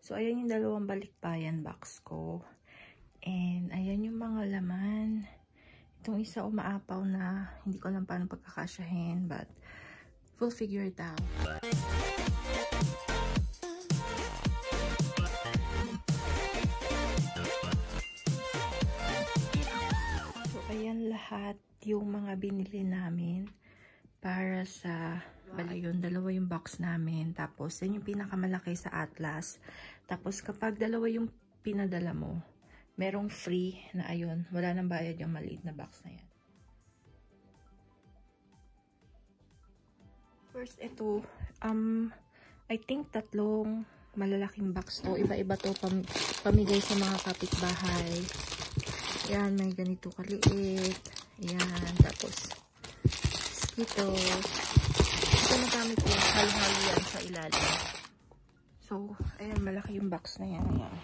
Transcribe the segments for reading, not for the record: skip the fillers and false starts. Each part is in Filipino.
So, ayan yung dalawang balikbayan box ko. And, ayan yung mga laman. Itong isa umaapaw na. Hindi ko alam paano pagkakasyahin, but we'll figure it out. So, ayan lahat yung mga binili namin para sa ayun, dalawa yung box namin. Tapos, yan yung pinakamalaki sa Atlas. Tapos, kapag dalawa yung pinadala mo, merong free na ayun. Wala nang bayad yung maliit na box na yan. First, ito. I think tatlong malalaking box to. Iba-iba to pamigay sa mga kapitbahay. Yan, may ganito kaliit. Yan, tapos Skittles. Ito nagamit ko, halo-halo yan sa ilalim. So, ayan, malaki yung box na yan. Ayan.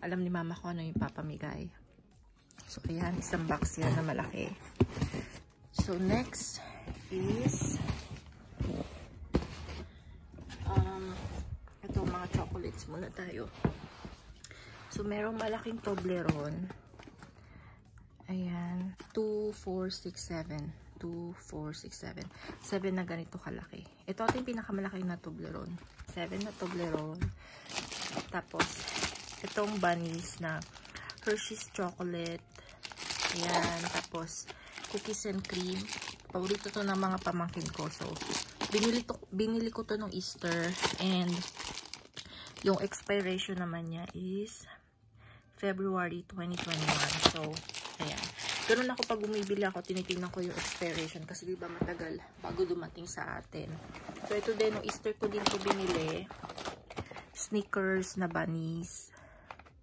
Alam ni mama ko ano yung papamigay. So, ayan, isang box yan na malaki. So, next is ito, mga chocolates muna tayo. So, merong malaking Toblerone. Ayan, 2, 4, 6, 7. 2, 4, 6, 7. 7 na ganito kalaki. Ito yung pinakamalaki na Toblerone. 7 na Toblerone. Tapos, itong bunnies na Hershey's chocolate. Ayan, tapos, cookies and cream. Paborito to ng mga pamangkin ko. So, binili ko to nung Easter. And, yung expiration naman niya is February 2021. So, ayan. Ganun ako pag bumibili ako, tinitingnan ko yung expiration kasi diba matagal bago dumating sa atin. So, ito din, no Easter ko din ko binili. Sneakers na bunnies.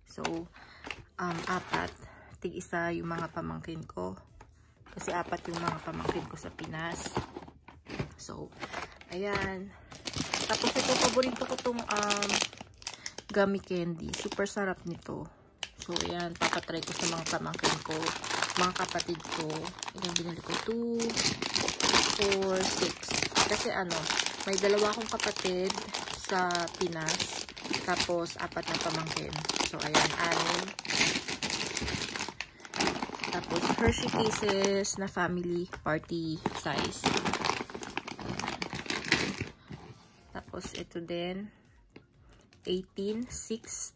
So, apat. Tig-isa yung mga pamangkin ko. Kasi apat yung mga pamangkin ko sa Pinas. So, ayan. Tapos ito, paborito ko tong gummy candy. Super sarap nito. So, ayan, papatry ko sa mga pamangkin ko, mga kapatid ko. Ayan, binili ko 2, 4, 6. Kasi ano, may dalawa akong kapatid sa Pinas. Tapos, apat na pamangkin. So, ayan, 6. Tapos, Hershey Kisses na family party size. Ayan. Tapos, ito din, 18, 6,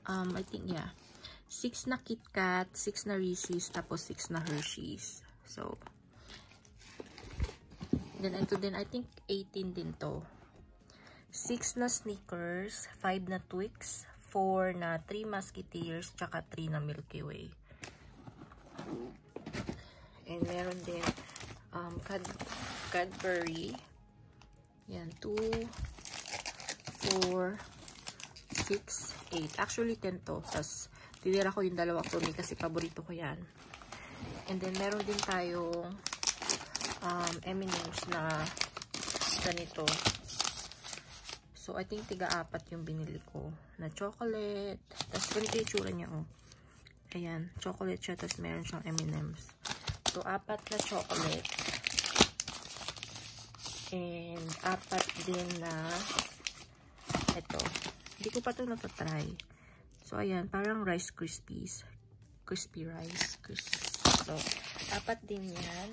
I think, yeah. 6 na KitKat, 6 na Reese's, tapos 6 na Hershey's. So, then ito din, I think 18 din to. 6 na Snickers, 5 na Twix, 4 na 3 Musketeers, tsaka 3 na Milky Way. And meron din Cadbury. Yan, 2, 4, 6, 8. Actually, 10 to. Tapos, tinira ko yung dalawa ko kasi paborito ko yan. And then, meron din tayong M&M's na ganito. So, I think tiga-apat yung binili ko na chocolate. Tapos, ganito yung tsura niya, oh. Ayan, chocolate siya. Tapos, meron siyang M&M's. So, 4 na chocolate. And, 4 din na ito. Hindi ko pa ito natatry. So, ayan, parang Rice Krispies. Crispy rice. So, 4 din yan.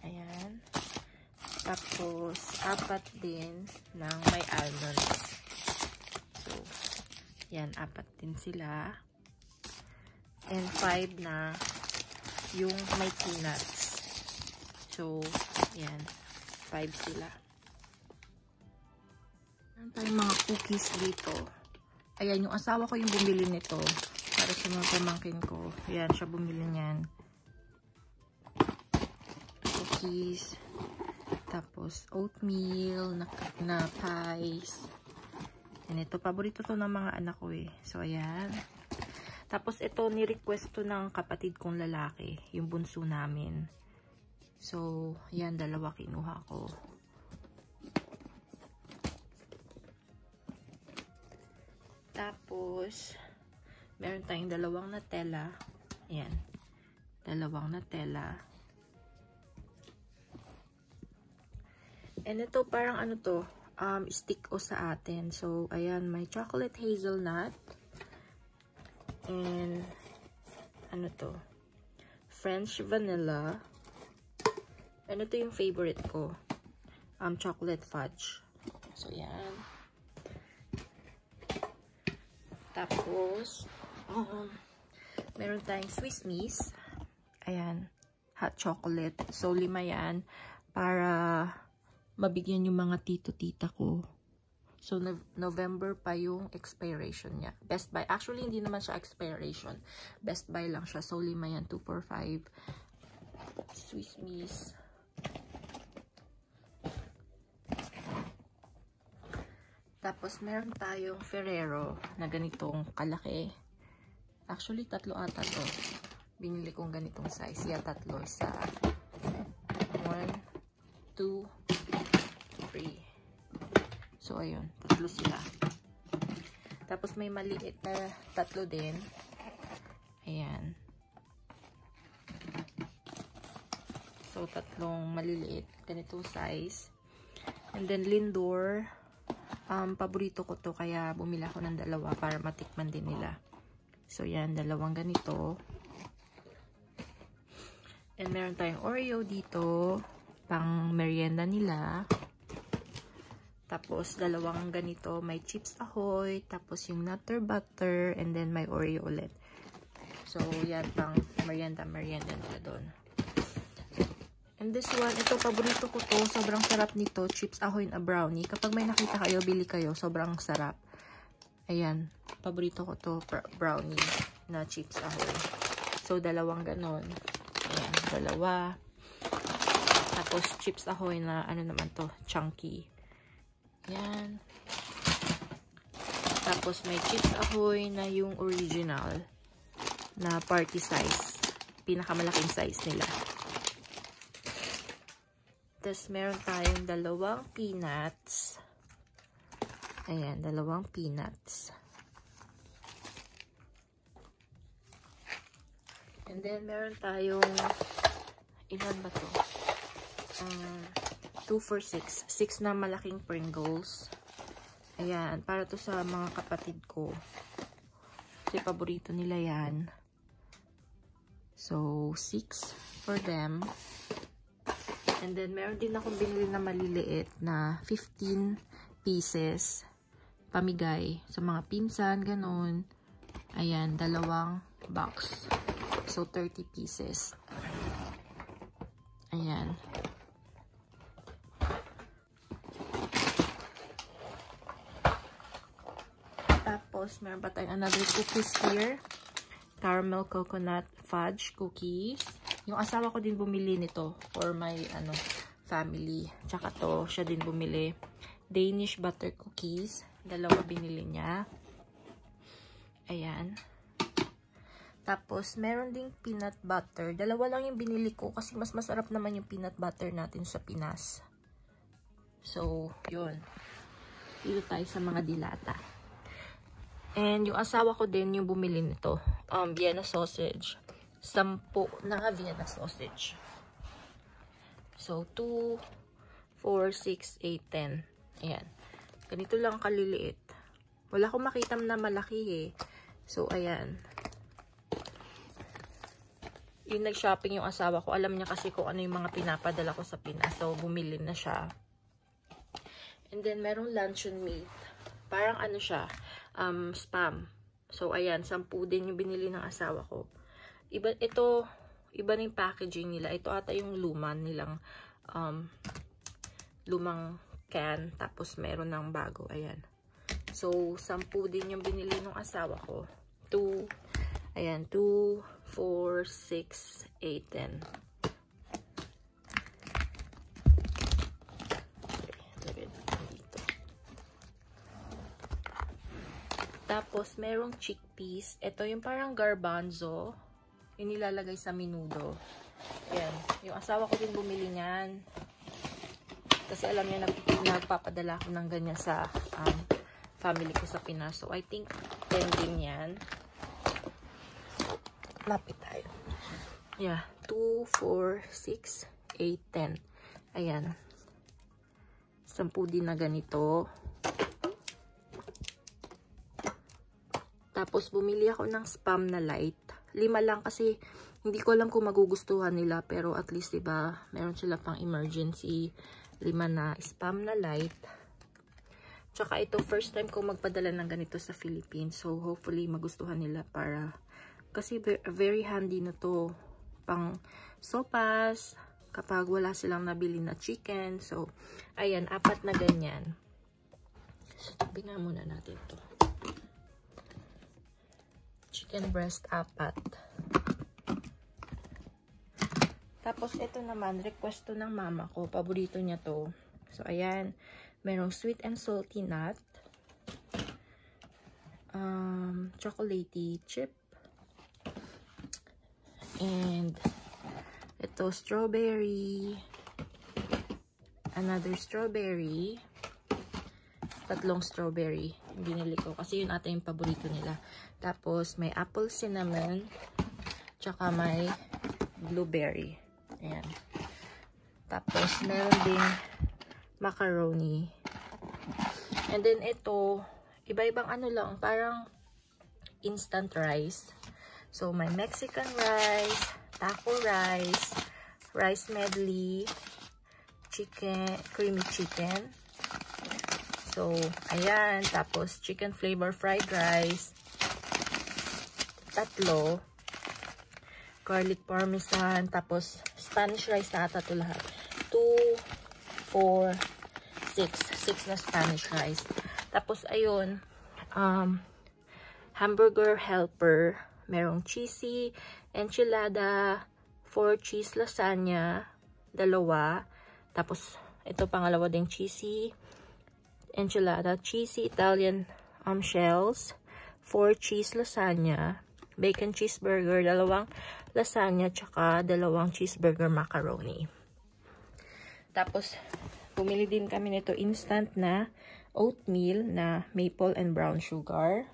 Ayan. Tapos, 4 din ng may almonds. So, yan, 4 din sila. And 5 na yung may peanuts. So, yan, 5 sila. Meron tayong mga cookies dito. Ayan, yung asawa ko yung bumili nito para sa mga pamangkin ko. Ayan, siya bumili niyan. Cookies. Tapos, oatmeal na pies. And ito, paborito to ng mga anak ko eh. So, ayan. Tapos, ito, ni-request to ng kapatid kong lalaki. Yung bunso namin. So, ayan, 2 kinuha ko. Tapos, meron tayong 2 Nutella. Ayan. 2 Nutella. And ito, parang ano to, stick o sa atin. So, ayan, may chocolate hazelnut. And, ano to? French vanilla. And ito yung favorite ko. Chocolate fudge. So, yan. Tapos, meron tayong Swiss Miss. Ayan. Hot chocolate. So, 5 yan. Para mabigyan yung mga tito-tita ko. So, November pa yung expiration niya. Best Buy. Actually, hindi naman siya expiration. Best Buy lang siya. So, 5 yan. 2 for 5. Swiss Miss. Tapos, meron tayong Ferrero na ganitong kalaki. Actually, 3 ata to. Binili kong ganitong size. Yeah, 3. Sa 1, 2, 3. So, ayun. 3 sila. Tapos, may maliit na 3 din. Ayan. So, 3 maliliit. Ganitong size. And then, Lindor. Paborito ko to. Kaya, bumila ko ng 2 para matikman din nila. So, yan. 2 ganito. And, meron tayong Oreo dito. Pang merienda nila. Tapos, 2 ganito. May Chips Ahoy. Tapos, yung Nutter Butter. And then, may Oreo ulit. So, yan. Pang merienda nila doon. And this one, ito, paborito ko to. Sobrang sarap nito. Chips Ahoy na brownie. Kapag may nakita kayo, bili kayo. Sobrang sarap. Ayan. Paborito ko to. Brownie na Chips Ahoy. So, 2 ganon. Ayan. 2. Tapos, Chips Ahoy na, ano naman to, chunky. Ayan. Tapos, may Chips Ahoy na yung original na party size. Pinakamalaking size nila. Tapos, meron tayong 2 peanuts. Ayan, 2 peanuts. And then, meron tayong, ilan ba to? 2 for 6. 6 na malaking Pringles. Ayan, para to sa mga kapatid ko. Kasi paborito nila yan. So, 6 for them. And then, meron din akong binili na maliliit na 15 pieces. Pamigay sa mga pinsan, ganun. Ayan, 2 box. So, 30 pieces. Ayan. Tapos, meron pa tayong another cookies here. Caramel coconut fudge cookies. Yung asawa ko din bumili nito for my family. Tsaka to, siya din bumili. Danish butter cookies. 2 binili niya. Ayan. Tapos, meron ding peanut butter. 2 lang yung binili ko kasi mas masarap naman yung peanut butter natin sa Pinas. So, yun. Dito tayo sa mga dilata. And yung asawa ko din yung bumili nito. Vienna sausage. 10 na Vienna sausage. So, 2, 4, 6, 8, 10. Ayan. Ganito lang kaliliit. Wala akong makita na malaki eh. So, ayan. Yung nag-shopping yung asawa ko, alam niya kasi kung ano yung mga pinapadala ko sa Pinas. So, bumili na siya. And then, merong luncheon meat. Parang ano siya, spam. So, ayan, 10 din yung binili ng asawa ko. Iba na yung packaging nila. Ito ata yung luman nilang, lumang can. Tapos, meron ng bago. Ayan. So, 10 din yung binili ng asawa ko. 2, ayan, 2, 4, 6, 8, 10. Tapos, merong chickpeas. Ito yung parang garbanzo. Yung nilalagay sa menudo. Ayan. Yung asawa ko din bumili niyan. Kasi alam niya, nagpapadala ako ng ganyan sa family ko sa Pinas. So, I think 10 din yan. Lapit tayo. Yeah. 2, 4, 6, 8, 10. Ayan. 10 10 din na ganito. Tapos, bumili ako ng Spam na light. 5 lang kasi hindi ko alam kung magugustuhan nila. Pero at least, diba, meron sila pang emergency. 5 na Spam na light. Tsaka ito, first time ko magpadala ng ganito sa Philippines. So, hopefully, magustuhan nila para... Kasi very handy na to. Pang sopas. Kapag wala silang nabili na chicken. So, ayan, 4 na ganyan. So, tabi nga muna natin to. Chicken breast 4. Tapos, ito naman, request to ng mama ko. Paborito niya to. So, ayan. Merong sweet and salty nut. Chocolatey chip. And, ito, strawberry. Another strawberry. 3 strawberry. Binili ko. Kasi yun ata yung paborito nila. Tapos, may apple cinnamon. Tsaka may blueberry. Ayan. Tapos, meron ding macaroni. And then, ito, iba-ibang ano lang. Parang instant rice. So, may Mexican rice, taco rice, rice medley, chicken, creamy chicken. So, ayan. Tapos, chicken flavor fried rice. 3. Garlic parmesan. Tapos, Spanish rice na ata ito lahat. 2, 4, 6. 6 na Spanish rice. Tapos, ayun. Hamburger helper. Merong cheesy, enchilada, 4 cheese lasagna, 2. Tapos, ito pangalawa ding cheesy, enchilada, cheesy Italian shells, 4 cheese lasagna, bacon cheeseburger, 2 lasagna, tsaka 2 cheeseburger macaroni. Tapos, bumili din kami nito instant na oatmeal na maple and brown sugar.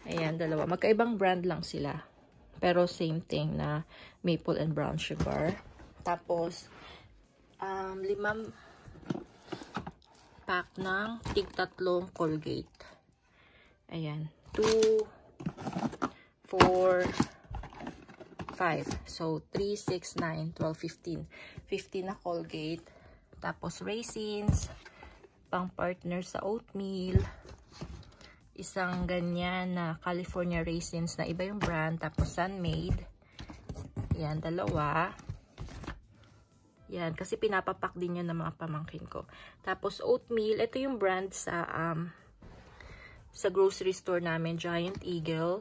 Ayan, 2. Magkaibang brand lang sila. Pero same thing na maple and brown sugar. Tapos, 5 pack ng tig-3 Colgate. Ayan. 2, 4, 5. So, 3, 6, 9, 12, 15. 15 na Colgate. Tapos, raisins. Pang partner sa oatmeal. Isang ganyan na California raisins na iba yung brand. Tapos Sun-Made. Yan, 2. Yan, kasi pinapapak din yun ng mga pamangkin ko. Tapos oatmeal. Ito yung brand sa grocery store namin. Giant Eagle.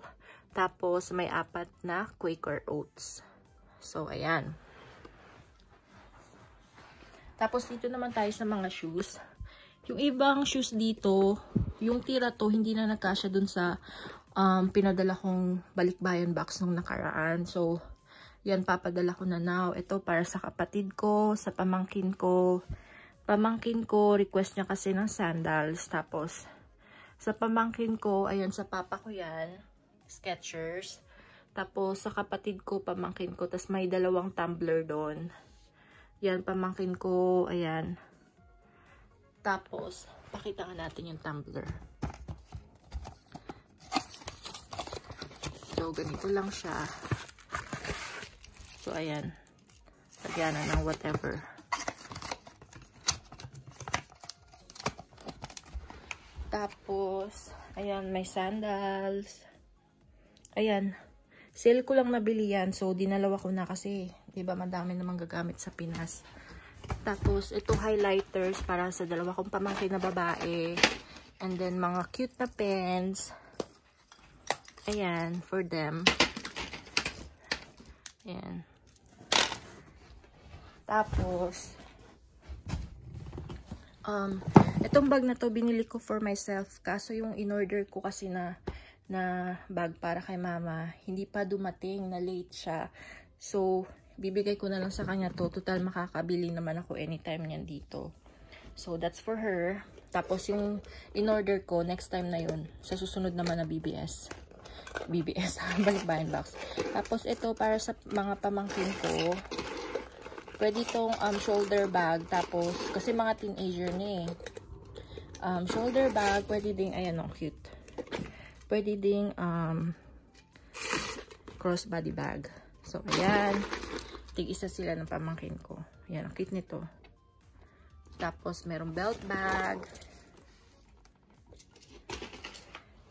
Tapos may 4 na Quaker Oats. So, ayan. Tapos dito naman tayo sa mga shoes. Yung ibang shoes dito, yung tira to, hindi na nagkasya dun sa pinadala kong Balikbayan box nung nakaraan. So, yan, papadala ko na now. Ito para sa kapatid ko, sa pamangkin ko. Pamangkin ko, request niya kasi ng sandals. Tapos, sa pamangkin ko, ayan, sa papa ko yan, Skechers. Tapos, sa kapatid ko, pamangkin ko. Tapos, may 2 tumbler doon. Yan, pamangkin ko, ayan. Tapos, pakita nga natin yung tumbler. So, ganito lang siya. So, ayan. Lagyan na ng whatever. Tapos, ayan, may sandals. Ayan. Sale ko lang nabili yan. So, dinalawa ko na kasi, diba, madami namang gagamit sa Pinas. Tapos, ito highlighters para sa 2 kong pamangkin na babae. And then, mga cute na pens. Ayan, for them. Ayan. Tapos, itong bag na to, binili ko for myself. Kaso, yung in-order ko kasi na bag para kay mama, hindi pa dumating, na late siya. So, bibigay ko na lang sa kanya to. Total, makakabili naman ako anytime niyan dito. So, that's for her. Tapos, yung in-order ko, next time na yun. Sa susunod naman na BBS. Balikbayan box. Tapos, ito, para sa mga pamangkin ko. Pwede itong shoulder bag. Tapos, kasi mga teenager na eh. Shoulder bag. Pwede ding, ayan o, cute. Pwede ding crossbody bag. So, ayan. Tig-isa sila ng pamangkin ko. Ayan, ang cute nito. Tapos, merong belt bag.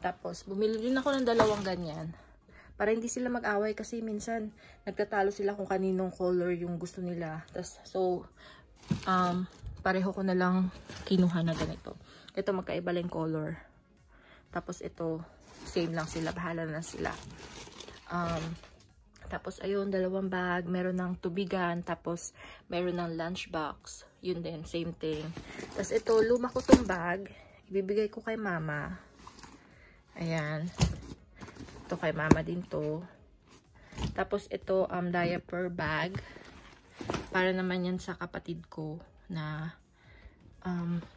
Tapos, bumili din ako ng dalawang ganyan. Para hindi sila mag-away kasi minsan, nagtatalo sila kung kaninong color yung gusto nila. Tas, so, pareho ko na lang kinuha na ganito. Ito, magkaiba lang color. Tapos, ito, same lang sila. Bahala na sila. Tapos, ayun, dalawang bag. Meron ng tubigan. Tapos, meron ng lunchbox. Yun din, same thing. Tapos, ito, luma ko tong bag. Ibibigay ko kay mama. Ayan. Ito kay mama din to. Tapos, ito, diaper bag. Para naman yan sa kapatid ko na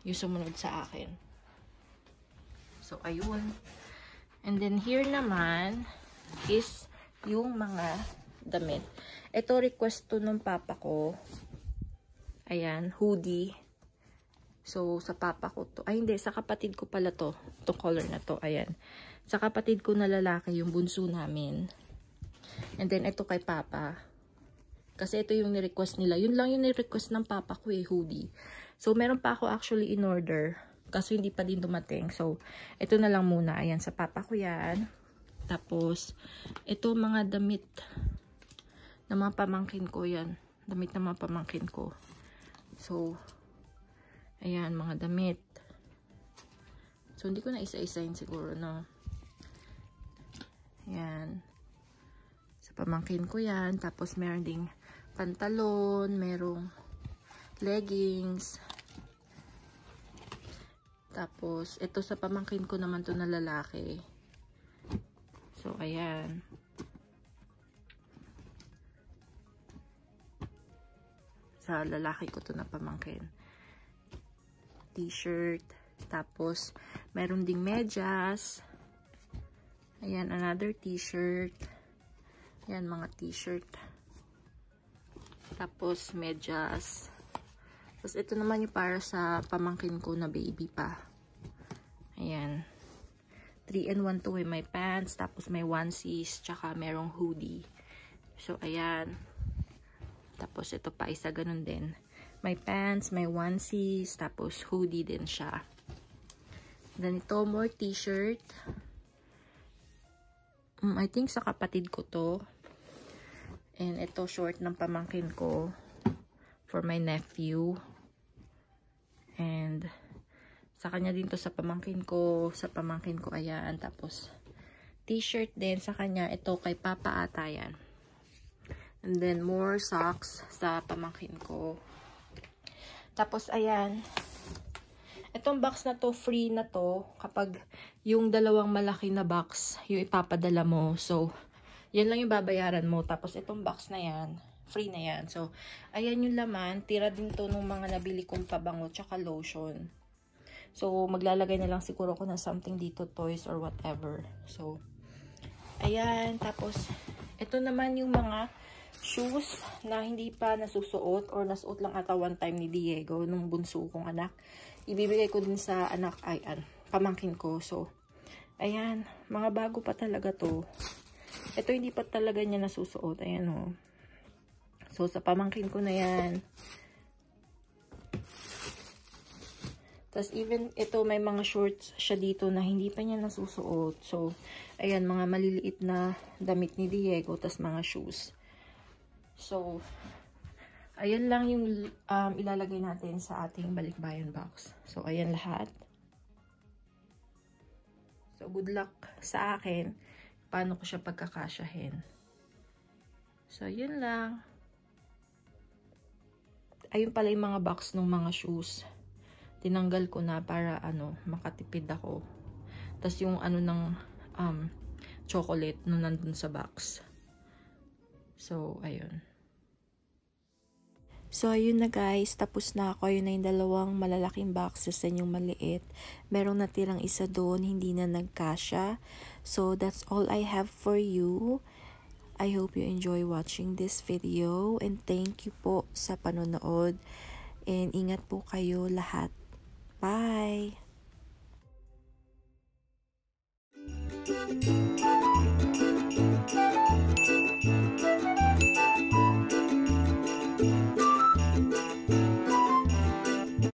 yung sumunod sa akin. So, ayun. And then, here naman is yung mga damit. Ito, request to nung papa ko. Ayan, hoodie. So, sa papa ko to. Ay, hindi. Sa kapatid ko pala to. Itong color na to. Ayan. Sa kapatid ko na lalaki, yung bunso namin. And then, ito kay papa. Kasi ito yung ni-request nila. Yun lang yung ni-request ng papa ko eh, hoodie. So, meron pa ako actually in order. Kaso, hindi pa din dumating. So, ito na lang muna. Ayan, sa papa ko yan. Tapos, ito mga damit na mga pamangkin ko yan. Damit na mga pamangkin ko. So, ayan, mga damit. So, hindi ko na isa-isahin siguro, no? Ayan. Sa pamangkin ko yan. Tapos, meron ding pantalon, merong leggings. Tapos, ito sa pamangkin ko naman to na lalaki. So, ayan. Sa lalaki ko to na pamangkin. T-shirt. Tapos, meron ding medyas. Ayan, another t-shirt. Ayan, mga t-shirt. Tapos, medyas. Tapos, ito naman yung para sa pamangkin ko na baby pa. Ayan. 3-in-1 to with my pants. Tapos, may onesies. Tsaka, merong hoodie. So, ayan. Tapos, ito pa isa ganun din. May pants, may onesies. Tapos, hoodie din siya. Ganito, more t-shirt. I think sa kapatid ko to. And ito, short ng pamangkin ko. For my nephew. And, sa kanya din to sa pamangkin ko. Sa pamangkin ko, ayan. Tapos, t-shirt din sa kanya. Ito, kay Papa ata yan. And then, more socks sa pamangkin ko. Tapos, ayan. Itong box na to, free na to. Kapag yung dalawang malaki na box, yung ipapadala mo. So, yan lang yung babayaran mo. Tapos, itong box na yan, free na yan. So, ayan yung laman. Tira din to nung mga nabili kong pabango tsaka lotion. So, maglalagay na lang siguro ko na something dito, toys or whatever. So, ayan. Tapos, ito naman yung mga shoes na hindi pa nasusuot or nasuot lang ata one time ni Diego nung bunso kong anak. Ibibigay ko din sa anak, pamangkin ko. So, ayan. Mga bago pa talaga to. Ito hindi pa talaga niya nasusuot. Ayan o. So, sa pamangkin ko na yan. Tapos, even ito, may mga shorts siya dito na hindi pa niya nasusuot. So, ayan, mga maliliit na damit ni Diego. Tapos, mga shoes. So, ayan lang yung ilalagay natin sa ating balikbayan box. So, ayan lahat. So, good luck sa akin. Paano ko siya pagkakasyahin. So, yun lang. Ayun pala yung mga box ng mga shoes. Tinanggal ko na para, makatipid ako. Tapos, yung ng chocolate nung nandun sa box. So, ayun. So, ayun na guys. Tapos na ako. Ayun na yung dalawang malalaking boxes and yung maliit. Merong natirang isa doon. Hindi na nagkasya. So, that's all I have for you. I hope you enjoy watching this video and thank you po sa panonood. And ingat po kayo lahat. Bye!